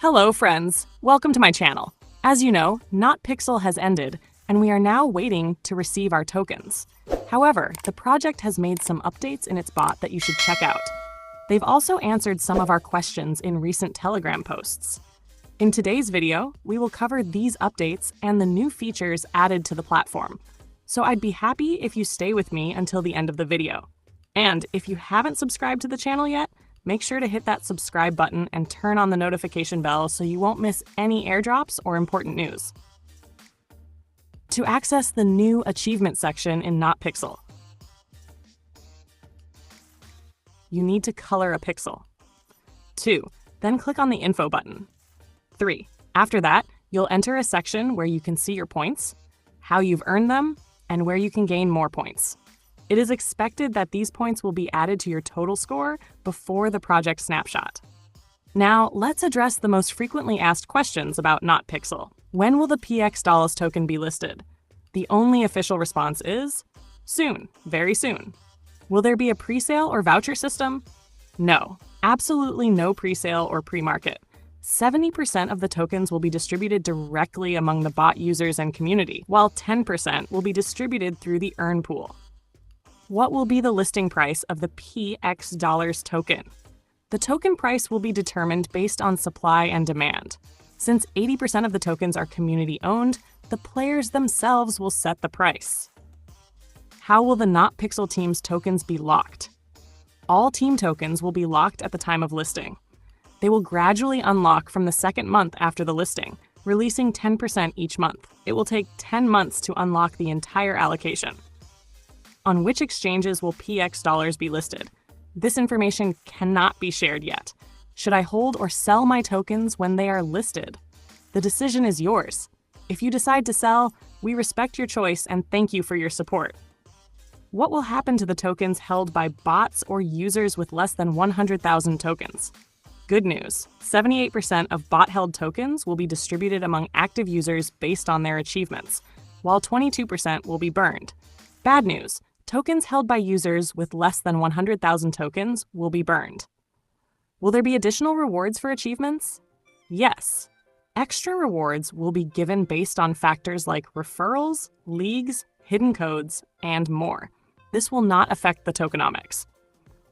Hello friends, welcome to my channel. As you know, NotPixel has ended, and we are now waiting to receive our tokens. However, the project has made some updates in its bot that you should check out. They've also answered some of our questions in recent Telegram posts. In today's video, we will cover these updates and the new features added to the platform. So I'd be happy if you stay with me until the end of the video. And if you haven't subscribed to the channel yet, make sure to hit that subscribe button and turn on the notification bell so you won't miss any airdrops or important news. To access the new achievement section in NotPixel, you need to color a pixel. 2. Then click on the info button. 3. After that, you'll enter a section where you can see your points, how you've earned them, and where you can gain more points. It is expected that these points will be added to your total score before the project snapshot. Now, let's address the most frequently asked questions about NotPixel. When will the PX Dolls token be listed? The only official response is soon, very soon. Will there be a presale or voucher system? No, absolutely no presale or pre-market. 70% of the tokens will be distributed directly among the bot users and community, while 10% will be distributed through the earn pool. What will be the listing price of the PX Dollars token? The token price will be determined based on supply and demand. Since 80% of the tokens are community-owned, the players themselves will set the price. How will the NotPixel team's tokens be locked? All team tokens will be locked at the time of listing. They will gradually unlock from the second month after the listing, releasing 10% each month. It will take 10 months to unlock the entire allocation. On which exchanges will PX Dollars be listed? This information cannot be shared yet. Should I hold or sell my tokens when they are listed? The decision is yours. If you decide to sell, we respect your choice and thank you for your support. What will happen to the tokens held by bots or users with less than 100,000 tokens? Good news, 78% of bot-held tokens will be distributed among active users based on their achievements, while 22% will be burned. Bad news, tokens held by users with less than 100,000 tokens will be burned. Will there be additional rewards for achievements? Yes. Extra rewards will be given based on factors like referrals, leagues, hidden codes, and more. This will not affect the tokenomics.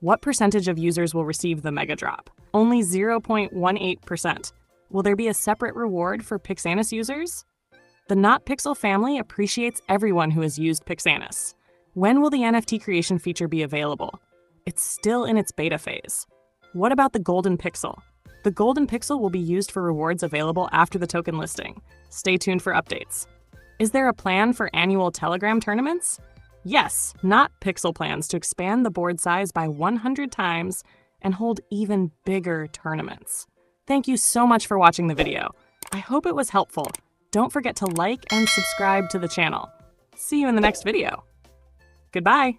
What percentage of users will receive the Mega Drop? Only 0.18%. Will there be a separate reward for Pixanus users? The NotPixel family appreciates everyone who has used Pixanus. When will the NFT creation feature be available? It's still in its beta phase. What about the Golden Pixel? The Golden Pixel will be used for rewards available after the token listing. Stay tuned for updates. Is there a plan for annual Telegram tournaments? Yes, NotPixel plans to expand the board size by 100 times and hold even bigger tournaments. Thank you so much for watching the video. I hope it was helpful. Don't forget to like and subscribe to the channel. See you in the next video. Goodbye.